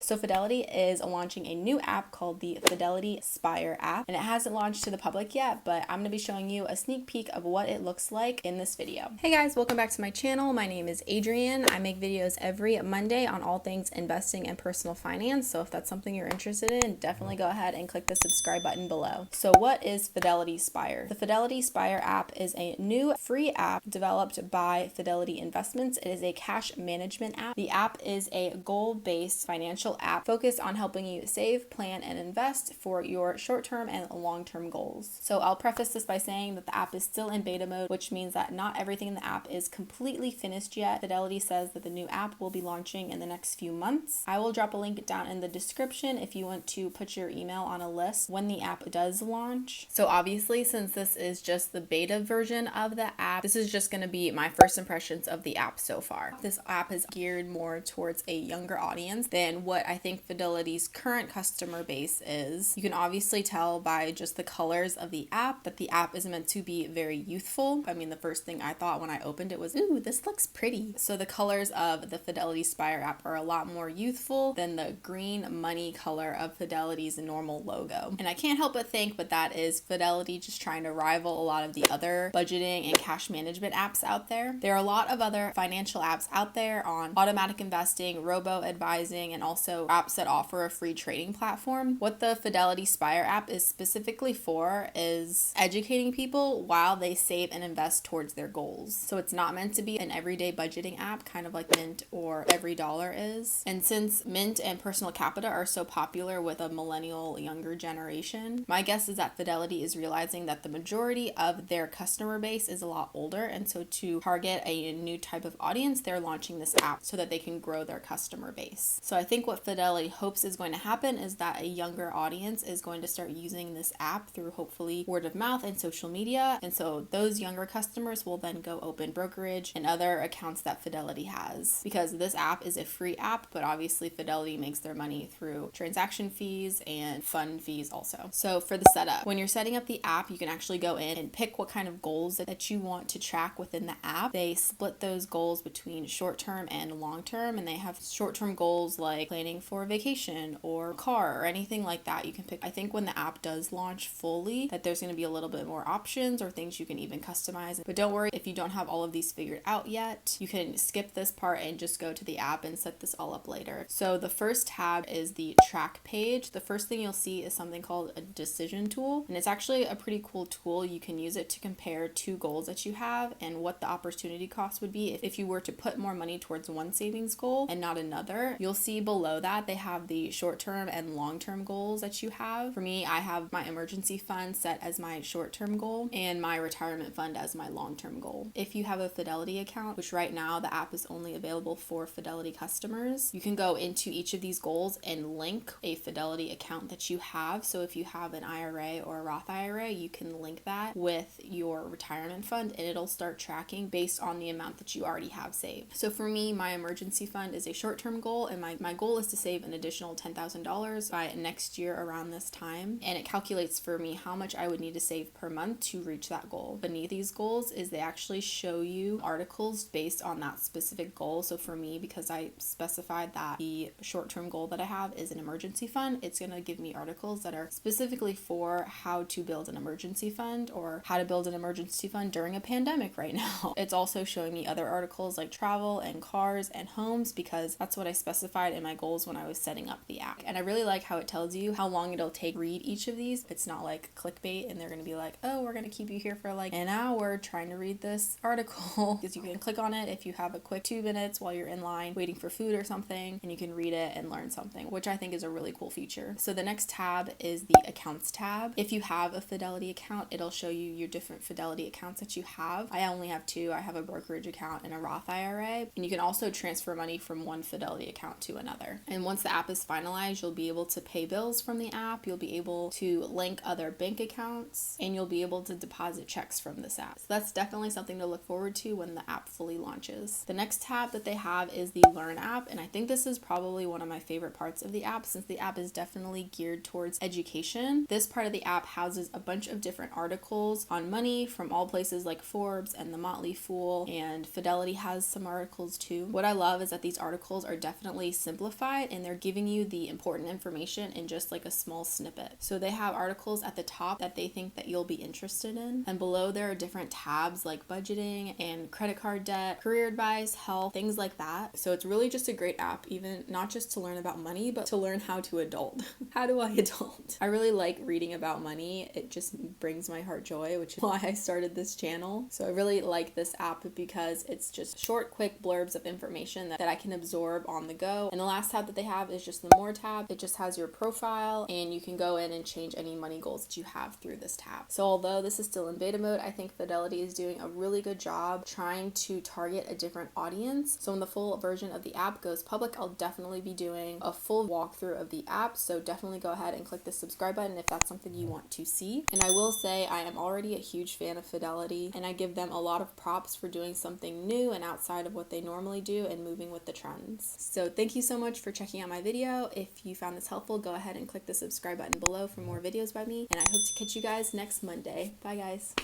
So Fidelity is launching a new app called the Fidelity Spire App, and it hasn't launched to the public yet, but I'm going to be showing you a sneak peek of what it looks like in this video. Hey guys, welcome back to my channel. My name is Adrienne. I make videos every Monday on all things investing and personal finance, so if that's something you're interested in, definitely go ahead and click the subscribe button below. So what is Fidelity Spire? The Fidelity Spire app is a new free app developed by Fidelity Investments. It is a cash management app. The app is a goal-based financial app focused on helping you save, plan, and invest for your short-term and long-term goals. So I'll preface this by saying that the app is still in beta mode, which means that not everything in the app is completely finished yet. Fidelity says that the new app will be launching in the next few months. I will drop a link down in the description if you want to put your email on a list when the app does launch. So obviously, since this is just the beta version of the app, this is just going to be my first impressions of the app so far. This app is geared more towards a younger audience than what I think Fidelity's current customer base is. You can obviously tell by just the colors of the app that the app is meant to be very youthful. I mean, the first thing I thought when I opened it was, ooh, this looks pretty. So the colors of the Fidelity Spire app are a lot more youthful than the green money color of Fidelity's normal logo. And I can't help but think, but that is Fidelity just trying to rival a lot of the other budgeting and cash management apps out there. There are a lot of other financial apps out there on automatic investing, robo-advising, and also apps that offer a free trading platform. What the Fidelity Spire app is specifically for is educating people while they save and invest towards their goals. So it's not meant to be an everyday budgeting app, kind of like Mint or Every Dollar is. And since Mint and Personal Capita are so popular with a millennial younger generation, my guess is that Fidelity is realizing that the majority of their customer base is a lot older, and so to target a new type of audience, they're launching this app so that they can grow their customer base. So I think what Fidelity hopes is going to happen is that a younger audience is going to start using this app through hopefully word of mouth and social media, and so those younger customers will then go open brokerage and other accounts that Fidelity has, because this app is a free app, but obviously Fidelity makes their money through transaction fees and fund fees also. So for the setup, when you're setting up the app, you can actually go in and pick what kind of goals that you want to track within the app. They split those goals between short-term and long-term, and they have short-term goals like planning for a vacation or car or anything like that you can pick. I think when the app does launch fully, that there's going to be a little bit more options or things you can even customize. But don't worry if you don't have all of these figured out yet. You can skip this part and just go to the app and set this all up later. So the first tab is the track page. The first thing you'll see is something called a decision tool, and it's actually a pretty cool tool. You can use it to compare two goals that you have and what the opportunity cost would be if you were to put more money towards one savings goal and not another. You'll see below that they have the short-term and long-term goals that you have. For me, I have my emergency fund set as my short-term goal and my retirement fund as my long-term goal. If you have a Fidelity account, which right now the app is only available for Fidelity customers, you can go into each of these goals and link a Fidelity account that you have. So if you have an IRA or a Roth IRA, you can link that with your retirement fund and it'll start tracking based on the amount that you already have saved. So for me, my emergency fund is a short-term goal, and my goal is to save an additional $10,000 by next year around this time, and it calculates for me how much I would need to save per month to reach that goal. Beneath these goals is they actually show you articles based on that specific goal. So for me, because I specified that the short-term goal that I have is an emergency fund, it's going to give me articles that are specifically for how to build an emergency fund or how to build an emergency fund during a pandemic right now. It's also showing me other articles like travel and cars and homes, because that's what I specified in my goals when I was setting up the app. And I really like how it tells you how long it'll take to read each of these. It's not like clickbait and they're going to be like, oh, we're going to keep you here for like an hour trying to read this article, because you can click on it if you have a quick 2 minutes while you're in line waiting for food or something, and you can read it and learn something, which I think is a really cool feature. So the next tab is the accounts tab. If you have a Fidelity account, it'll show you your different Fidelity accounts that you have. I only have two. I have a brokerage account and a Roth IRA, and you can also transfer money from one Fidelity account to another. And once the app is finalized, you'll be able to pay bills from the app, you'll be able to link other bank accounts, and you'll be able to deposit checks from this app. So that's definitely something to look forward to when the app fully launches. The next tab that they have is the Learn app, and I think this is probably one of my favorite parts of the app, since the app is definitely geared towards education. This part of the app houses a bunch of different articles on money from all places like Forbes and The Motley Fool, and Fidelity has some articles too. What I love is that these articles are definitely simplified simplified and they're giving you the important information in just like a small snippet. So they have articles at the top that they think that you'll be interested in, and below there are different tabs like budgeting and credit card debt, career advice, health, things like that. So it's really just a great app, even not just to learn about money, but to learn how to adult. How do I adult? I really like reading about money. It just brings my heart joy, which is why I started this channel. So I really like this app because it's just short, quick blurbs of information that I can absorb on the go. And the last tab that they have is just the More tab. It just has your profile and you can go in and change any money goals that you have through this tab. So although this is still in beta mode, I think Fidelity is doing a really good job trying to target a different audience. So when the full version of the app goes public, I'll definitely be doing a full walkthrough of the app. So definitely go ahead and click the subscribe button if that's something you want to see. And I will say I am already a huge fan of Fidelity, and I give them a lot of props for doing something new and outside of what they normally do and moving with the trends. So thank you so much for checking out my video. If you found this helpful, go ahead and click the subscribe button below for more videos by me, and I hope to catch you guys next Monday. Bye guys.